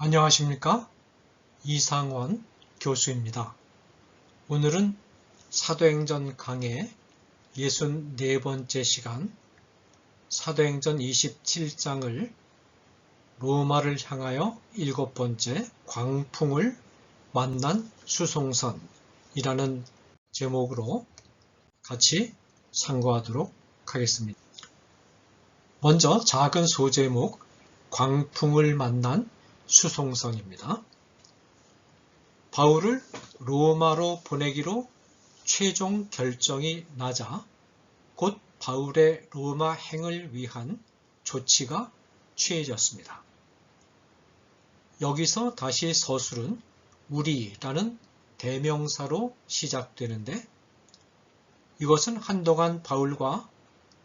안녕하십니까? 이상원 교수입니다. 오늘은 사도행전 강의 64번째 시간 사도행전 27장을 로마를 향하여 7번째 광풍을 만난 수송선이라는 제목으로 같이 상고하도록 하겠습니다. 먼저 작은 소제목 광풍을 만난 수송선입니다. 바울을 로마로 보내기로 최종 결정이 나자 곧 바울의 로마 행을 위한 조치가 취해졌습니다. 여기서 다시 서술은 우리라는 대명사로 시작되는데 이것은 한동안 바울과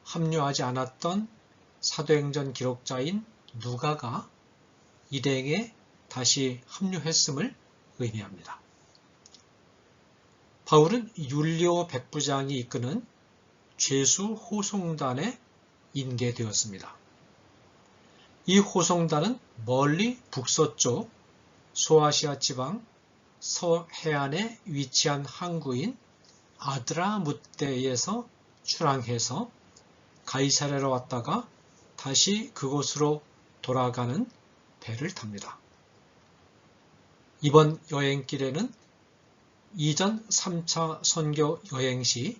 합류하지 않았던 사도행전 기록자인 누가가 일행에 다시 합류했음을 의미합니다. 바울은 율리오 백부장이 이끄는 죄수 호송단에 인계되었습니다. 이 호송단은 멀리 북서쪽 소아시아 지방 서해안에 위치한 항구인 아드라무떼에서 출항해서 가이사랴로 왔다가 다시 그곳으로 돌아가는 배를 탑니다. 이번 여행길에는 이전 3차 선교 여행 시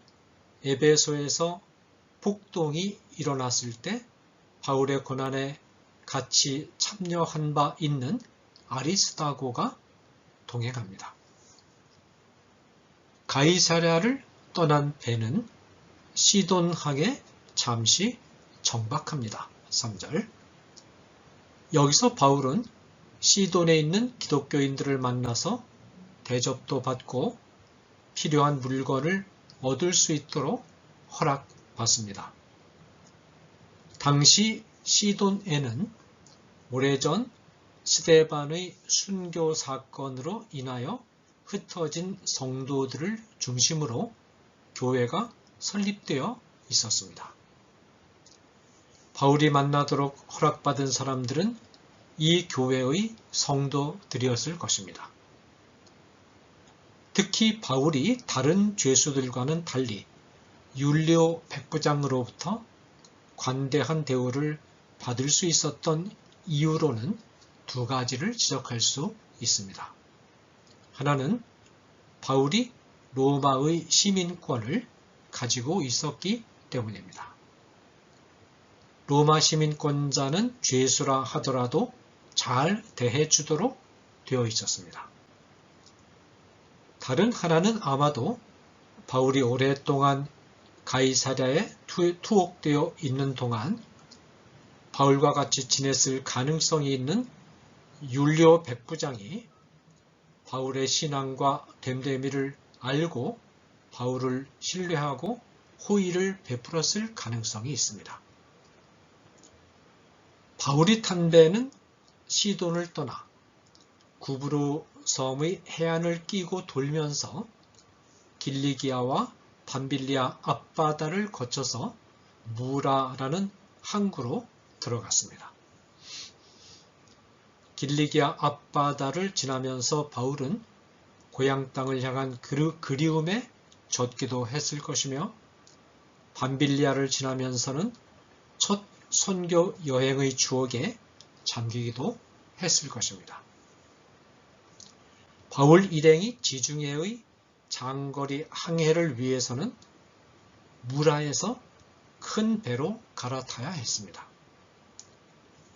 에베소에서 폭동이 일어났을 때 바울의 고난에 같이 참여한 바 있는 아리스다고가 동행합니다. 가이사랴를 떠난 배는 시돈항에 잠시 정박합니다. 3절. 여기서 바울은 시돈에 있는 기독교인들을 만나서 대접도 받고 필요한 물건을 얻을 수 있도록 허락받습니다. 당시 시돈에는 오래전 스데반의 순교 사건으로 인하여 흩어진 성도들을 중심으로 교회가 설립되어 있었습니다. 바울이 만나도록 허락받은 사람들은 이 교회의 성도들이었을 것입니다. 특히 바울이 다른 죄수들과는 달리 율리오 백부장으로부터 관대한 대우를 받을 수 있었던 이유로는 두 가지를 지적할 수 있습니다. 하나는 바울이 로마의 시민권을 가지고 있었기 때문입니다. 로마 시민권자는 죄수라 하더라도 잘 대해주도록 되어 있었습니다. 다른 하나는 아마도 바울이 오랫동안 가이사랴에 투옥되어 있는 동안 바울과 같이 지냈을 가능성이 있는 율리오 백부장이 바울의 신앙과 됨됨이를 알고 바울을 신뢰하고 호의를 베풀었을 가능성이 있습니다. 바울이 탄 배는 시돈을 떠나 구브로 섬의 해안을 끼고 돌면서 길리기아와 밤빌리아 앞바다를 거쳐서 무라라는 항구로 들어갔습니다. 길리기아 앞바다를 지나면서 바울은 고향 땅을 향한 그리움에 젖기도 했을 것이며 밤빌리아를 지나면서는 첫 선교 여행의 추억에 잠기기도 했을 것입니다. 바울 일행이 지중해의 장거리 항해를 위해서는 무라에서 큰 배로 갈아타야 했습니다.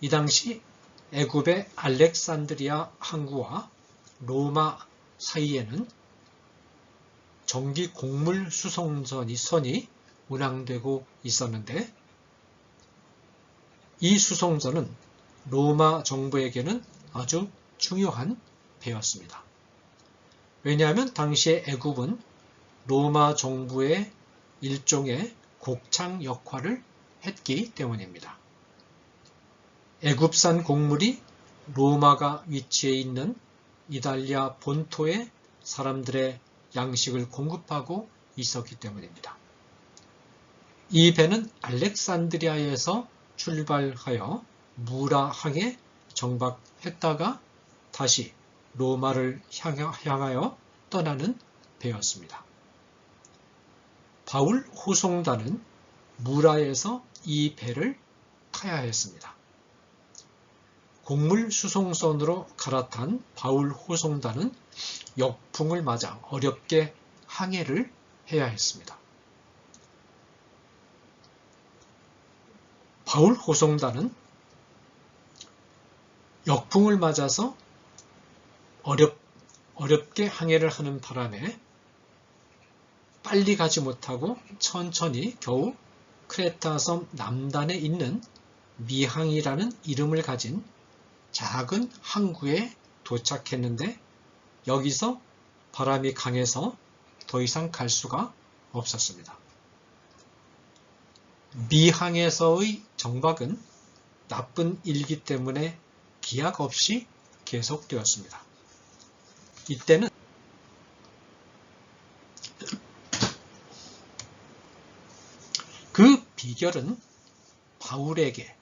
이 당시 애굽의 알렉산드리아 항구와 로마 사이에는 정기 곡물 수송선이 운항되고 있었는데 이 수송선은 로마 정부에게는 아주 중요한 배였습니다. 왜냐하면 당시의 애굽은 로마 정부의 일종의 곡창 역할을 했기 때문입니다. 애굽산 곡물이 로마가 위치해 있는 이탈리아 본토의 사람들의 양식을 공급하고 있었기 때문입니다. 이 배는 알렉산드리아에서 출발하여 무라항에 정박했다가 다시 로마를 향하여 떠나는 배였습니다. 바울 호송단은 무라에서 이 배를 타야 했습니다. 곡물 수송선으로 갈아탄 바울 호송단은 역풍을 맞아 어렵게 항해를 해야 했습니다. 바울 호송단은 역풍을 맞아서 어렵게 항해를 하는 바람에 빨리 가지 못하고 천천히 겨우 크레타섬 남단에 있는 미항이라는 이름을 가진 작은 항구에 도착했는데 여기서 바람이 강해서 더 이상 갈 수가 없었습니다. 미항에서의 정박은 나쁜 일기 때문에 기약 없이 계속되었습니다. 이때는 그 비결은 바울에게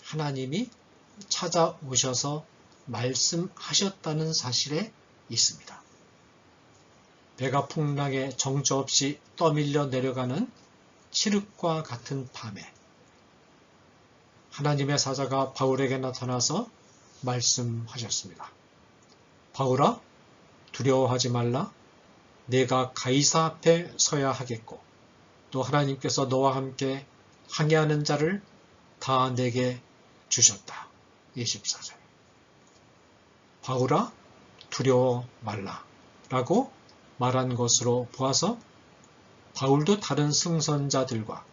하나님이 찾아오셔서 말씀하셨다는 사실에 있습니다. 배가 풍랑에 정처 없이 떠밀려 내려가는 칠흑과 같은 밤에 하나님의 사자가 바울에게 나타나서 말씀하셨습니다. 바울아, 두려워하지 말라. 내가 가이사 앞에 서야 하겠고 또 하나님께서 너와 함께 항해하는 자를 다 내게 주셨다. 24절. 바울아, 두려워 말라 라고 말한 것으로 보아서 바울도 다른 승선자들과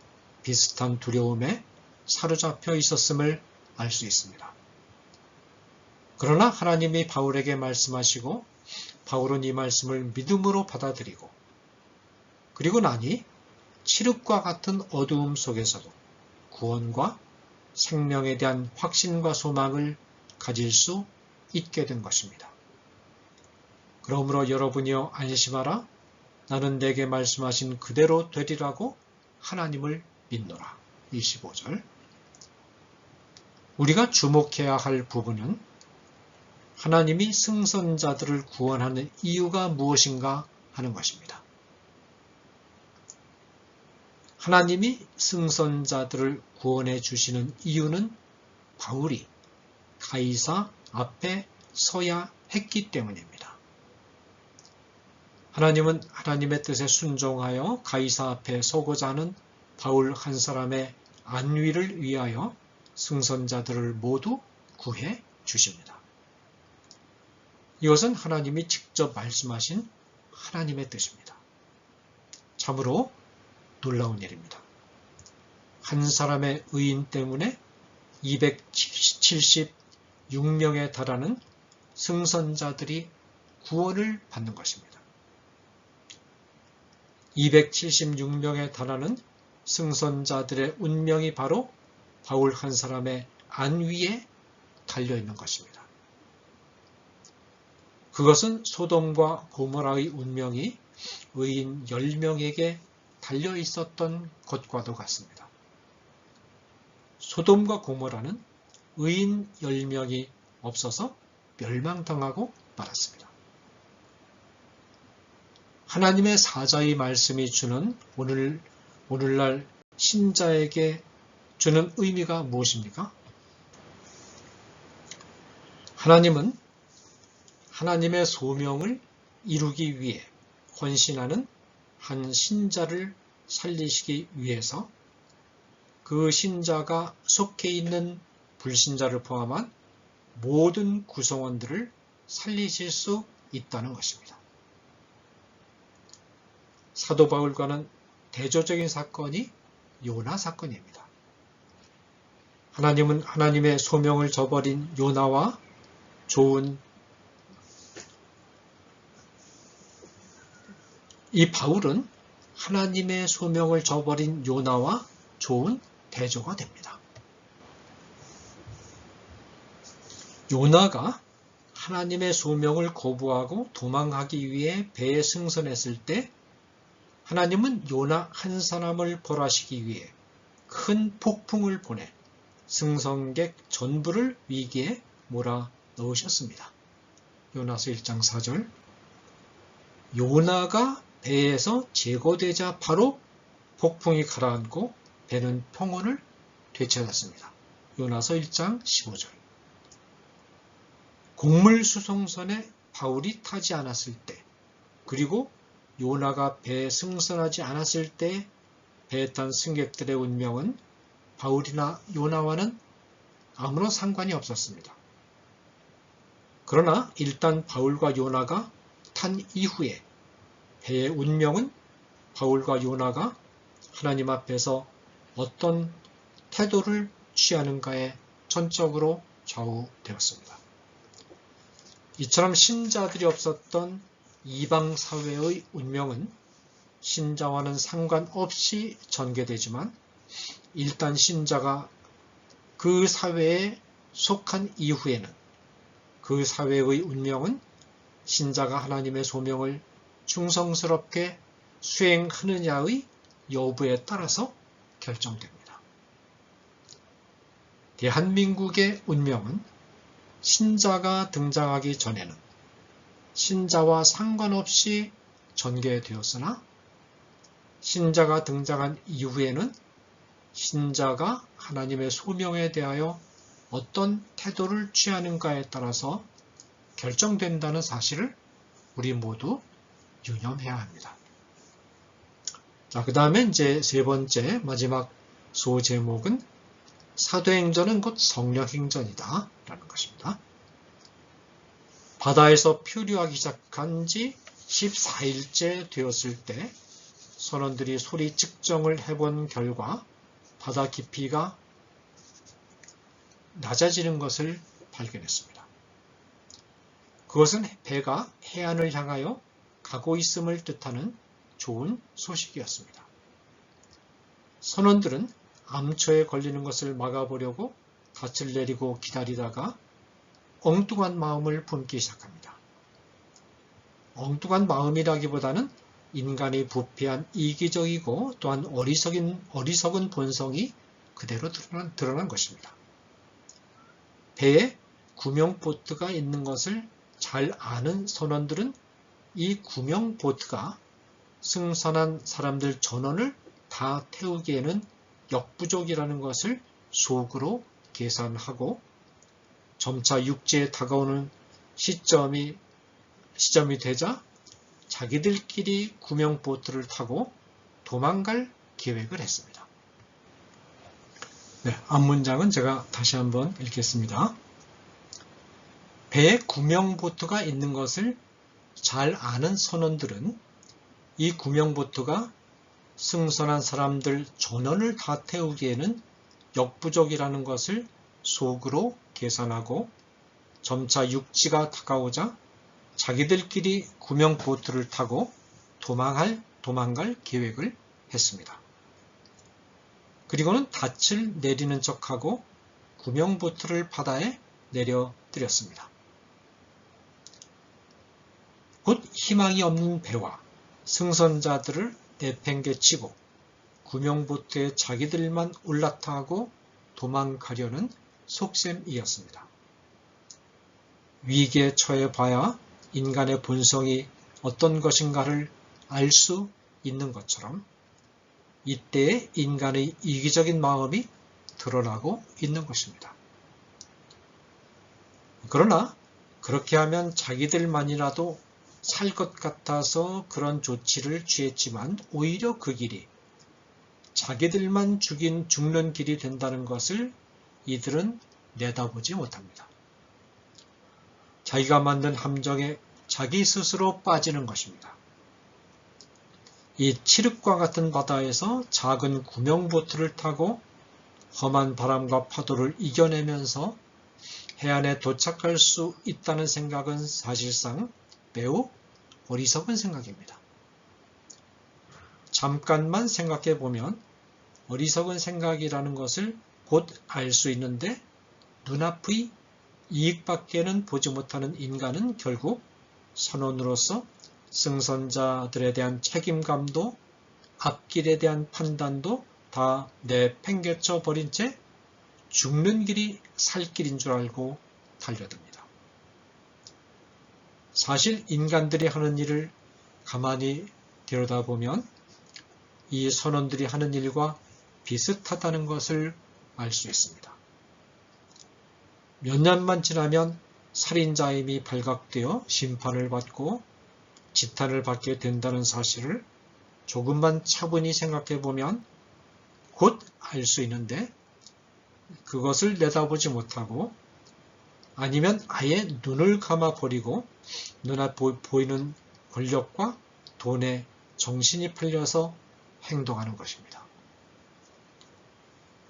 비슷한 두려움에 사로잡혀 있었음을 알 수 있습니다. 그러나 하나님이 바울에게 말씀하시고 바울은 이 말씀을 믿음으로 받아들이고 그리고 나니 칠흑과 같은 어두움 속에서도 구원과 생명에 대한 확신과 소망을 가질 수 있게 된 것입니다. 그러므로 여러분이여 안심하라. 나는 내게 말씀하신 그대로 되리라고 하나님을 믿노라. 25절. 우리가 주목해야 할 부분은 하나님이 승선자들을 구원하는 이유가 무엇인가 하는 것입니다. 하나님이 승선자들을 구원해 주시는 이유는 바울이 가이사 앞에 서야 했기 때문입니다. 하나님은 하나님의 뜻에 순종하여 가이사 앞에 서고자 하는 바울 한 사람의 안위를 위하여 승선자들을 모두 구해 주십니다. 이것은 하나님이 직접 말씀하신 하나님의 뜻입니다. 참으로 놀라운 일입니다. 한 사람의 의인 때문에 276명에 달하는 승선자들이 구원을 받는 것입니다. 276명에 달하는 승선자들의 운명이 바로 바울 한 사람의 안위에 달려있는 것입니다. 그것은 소돔과 고모라의 운명이 의인 10명에게 달려있었던 것과도 같습니다. 소돔과 고모라는 의인 10명이 없어서 멸망당하고 말았습니다. 하나님의 사자의 말씀이 주는 오늘날 신자에게 주는 의미가 무엇입니까? 하나님은 하나님의 소명을 이루기 위해 헌신하는 한 신자를 살리시기 위해서 그 신자가 속해 있는 불신자를 포함한 모든 구성원들을 살리실 수 있다는 것입니다. 사도 바울과는 대조적인 사건이 요나 사건입니다. 하나님은 하나님의 소명을 저버린 요나와 이 바울은 하나님의 소명을 저버린 요나와 좋은 대조가 됩니다. 요나가 하나님의 소명을 거부하고 도망하기 위해 배에 승선했을 때 하나님은 요나 한 사람을 벌하시기 위해 큰 폭풍을 보내 승선객 전부를 위기에 몰아넣으셨습니다. 요나서 1장 4절. 요나가 배에서 제거되자 바로 폭풍이 가라앉고 배는 평온을 되찾았습니다. 요나서 1장 15절. 곡물수송선에 바울이 타지 않았을 때, 그리고 요나가 배에 승선하지 않았을 때 배에 탄 승객들의 운명은 바울이나 요나와는 아무런 상관이 없었습니다. 그러나 일단 바울과 요나가 탄 이후에 배의 운명은 바울과 요나가 하나님 앞에서 어떤 태도를 취하는가에 전적으로 좌우되었습니다. 이처럼 신자들이 없었던 이방 사회의 운명은 신자와는 상관없이 전개되지만, 일단 신자가 그 사회에 속한 이후에는 그 사회의 운명은 신자가 하나님의 소명을 충성스럽게 수행하느냐의 여부에 따라서 결정됩니다. 대한민국의 운명은 신자가 등장하기 전에는 신자와 상관없이 전개되었으나, 신자가 등장한 이후에는 신자가 하나님의 소명에 대하여 어떤 태도를 취하는가에 따라서 결정된다는 사실을 우리 모두 유념해야 합니다. 자, 그 다음에 이제 세 번째 마지막 소제목은 사도행전은 곧 성령행전이다 라는 것입니다. 바다에서 표류하기 시작한 지 14일째 되었을 때 선원들이 소리 측정을 해본 결과 바다 깊이가 낮아지는 것을 발견했습니다. 그것은 배가 해안을 향하여 가고 있음을 뜻하는 좋은 소식이었습니다. 선원들은 암초에 걸리는 것을 막아보려고 닻을 내리고 기다리다가 엉뚱한 마음을 품기 시작합니다. 엉뚱한 마음이라기보다는 인간의 부패한 이기적이고 또한 어리석은 본성이 그대로 드러난 것입니다. 배에 구명보트가 있는 것을 잘 아는 선원들은 이 구명보트가 승선한 사람들 전원을 다 태우기에는 역부족이라는 것을 속으로 계산하고 점차 육지에 다가오는 시점이 되자 자기들끼리 구명보트를 타고 도망갈 계획을 했습니다. 네, 앞문장은 제가 다시 한번 읽겠습니다. 배에 구명보트가 있는 것을 잘 아는 선원들은 이 구명보트가 승선한 사람들 전원을 다 태우기에는 역부족이라는 것을 속으로 계산하고 점차 육지가 다가오자 자기들끼리 구명보트를 타고 도망갈 계획을 했습니다. 그리고는 닻을 내리는 척하고 구명보트를 바다에 내려뜨렸습니다. 곧 희망이 없는 배와 승선자들을 내팽개치고 구명보트에 자기들만 올라타고 도망가려는 속셈이었습니다. 위기에 처해 봐야 인간의 본성이 어떤 것인가를 알 수 있는 것처럼 이때의 인간의 이기적인 마음이 드러나고 있는 것입니다. 그러나 그렇게 하면 자기들만이라도 살 것 같아서 그런 조치를 취했지만 오히려 그 길이 자기들만 죽는 길이 된다는 것을 이들은 내다보지 못합니다. 자기가 만든 함정에 자기 스스로 빠지는 것입니다. 이 칠흑과 같은 바다에서 작은 구명보트를 타고 험한 바람과 파도를 이겨내면서 해안에 도착할 수 있다는 생각은 사실상 매우 어리석은 생각입니다. 잠깐만 생각해 보면 어리석은 생각이라는 것을 곧 알 수 있는데 눈앞의 이익밖에는 보지 못하는 인간은 결국 선원으로서 승선자들에 대한 책임감도 앞길에 대한 판단도 다 내팽개쳐 버린 채 죽는 길이 살 길인 줄 알고 달려듭니다. 사실 인간들이 하는 일을 가만히 들여다보면 이 선원들이 하는 일과 비슷하다는 것을 알 수 있습니다. 몇 년만 지나면 살인자임이 발각되어 심판을 받고 지탄을 받게 된다는 사실을 조금만 차분히 생각해 보면 곧 알 수 있는데 그것을 내다보지 못하고 아니면 아예 눈을 감아버리고 눈앞에 보이는 권력과 돈에 정신이 팔려서 행동하는 것입니다.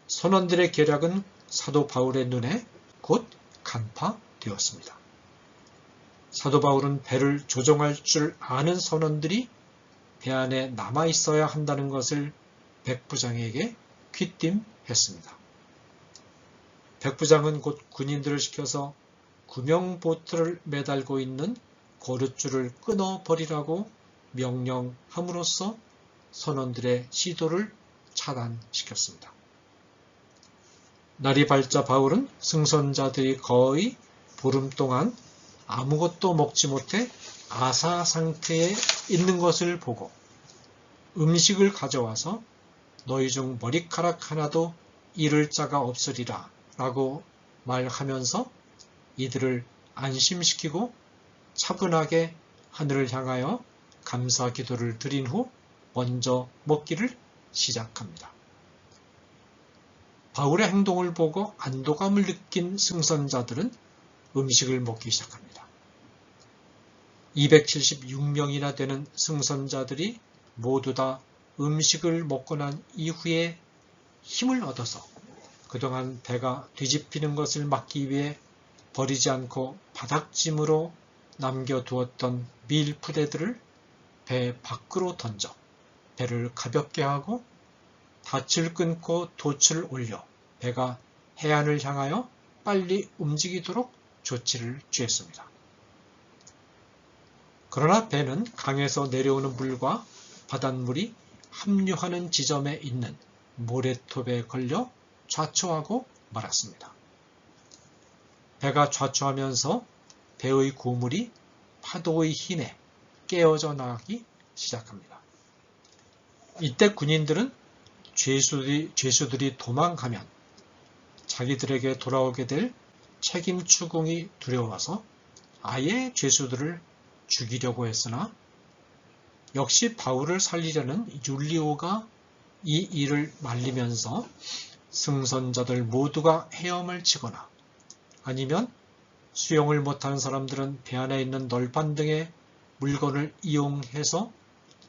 선원들의 계략은 사도 바울의 눈에 곧 간파되었습니다. 사도 바울은 배를 조종할 줄 아는 선원들이 배 안에 남아 있어야 한다는 것을 백부장에게 귀띔했습니다. 백부장은 곧 군인들을 시켜서 구명보트를 매달고 있는 고룻줄을 끊어버리라고 명령함으로써 선원들의 시도를 차단시켰습니다. 날이 밝자 바울은 승선자들이 거의 보름 동안 아무것도 먹지 못해 아사 상태에 있는 것을 보고 음식을 가져와서 너희 중 머리카락 하나도 잃을 자가 없으리라 라고 말하면서 이들을 안심시키고 차분하게 하늘을 향하여 감사 기도를 드린 후 먼저 먹기를 시작합니다. 바울의 행동을 보고 안도감을 느낀 승선자들은 음식을 먹기 시작합니다. 276명이나 되는 승선자들이 모두 다 음식을 먹고 난 이후에 힘을 얻어서 그동안 배가 뒤집히는 것을 막기 위해 버리지 않고 바닥짐으로 남겨두었던 밀푸대들을 배 밖으로 던져 배를 가볍게 하고 닻을 끊고 돛을 올려 배가 해안을 향하여 빨리 움직이도록 조치를 취했습니다. 그러나 배는 강에서 내려오는 물과 바닷물이 합류하는 지점에 있는 모래톱에 걸려 좌초하고 말았습니다. 배가 좌초하면서 배의 고물이 파도의 힘에 깨어져 나가기 시작합니다. 이때 군인들은 죄수들이 도망가면 자기들에게 돌아오게 될 책임 추궁이 두려워서 아예 죄수들을 죽이려고 했으나 역시 바울을 살리려는 율리오가 이 일을 말리면서 승선자들 모두가 헤엄을 치거나 아니면 수영을 못하는 사람들은 배 안에 있는 널판 등의 물건을 이용해서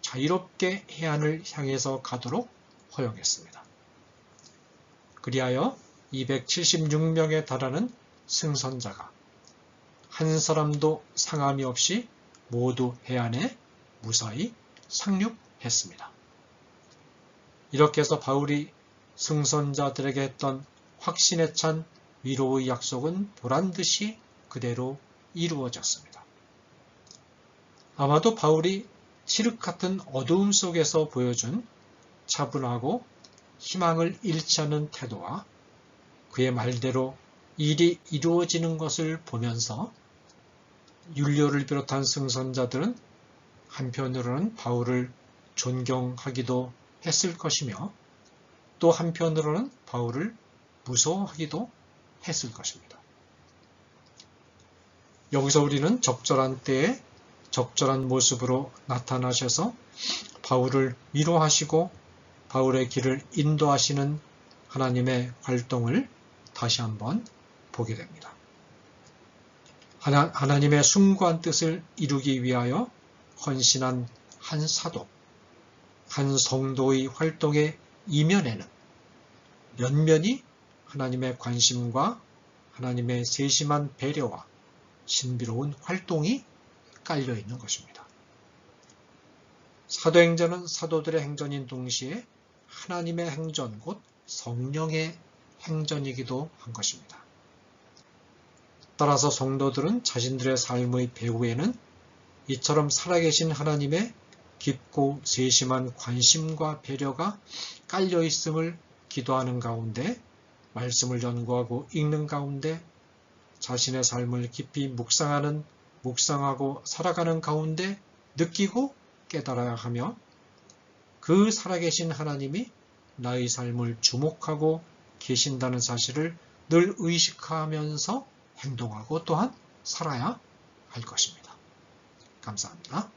자유롭게 해안을 향해서 가도록 허용했습니다. 그리하여 276명에 달하는 승선자가 한 사람도 상함이 없이 모두 해안에 무사히 상륙했습니다. 이렇게 해서 바울이 승선자들에게 했던 확신에 찬 위로의 약속은 보란듯이 그대로 이루어졌습니다. 아마도 바울이 칠흑 같은 어두움 속에서 보여준 차분하고 희망을 잃지 않는 태도와 그의 말대로 일이 이루어지는 것을 보면서 율리오를 비롯한 승선자들은 한편으로는 바울을 존경하기도 했을 것이며 또 한편으로는 바울을 무서워하기도 했을 것입니다. 여기서 우리는 적절한 때에 적절한 모습으로 나타나셔서 바울을 위로하시고 바울의 길을 인도하시는 하나님의 활동을 다시 한번 보게 됩니다. 하나님의 숭고한 뜻을 이루기 위하여 헌신한 한 사도, 한 성도의 활동의 이면에는 면면이 하나님의 관심과 하나님의 세심한 배려와 신비로운 활동이 깔려 있는 것입니다. 사도행전은 사도들의 행전인 동시에 하나님의 행전, 곧 성령의 행전이기도 한 것입니다. 따라서 성도들은 자신들의 삶의 배후에는 이처럼 살아계신 하나님의 깊고 세심한 관심과 배려가 깔려 있음을 기도하는 가운데, 말씀을 연구하고 읽는 가운데, 자신의 삶을 깊이 묵상하는 묵상하고 살아가는 가운데 느끼고 깨달아야 하며 그 살아계신 하나님이 나의 삶을 주목하고 계신다는 사실을 늘 의식하면서 행동하고 또한 살아야 할 것입니다. 감사합니다.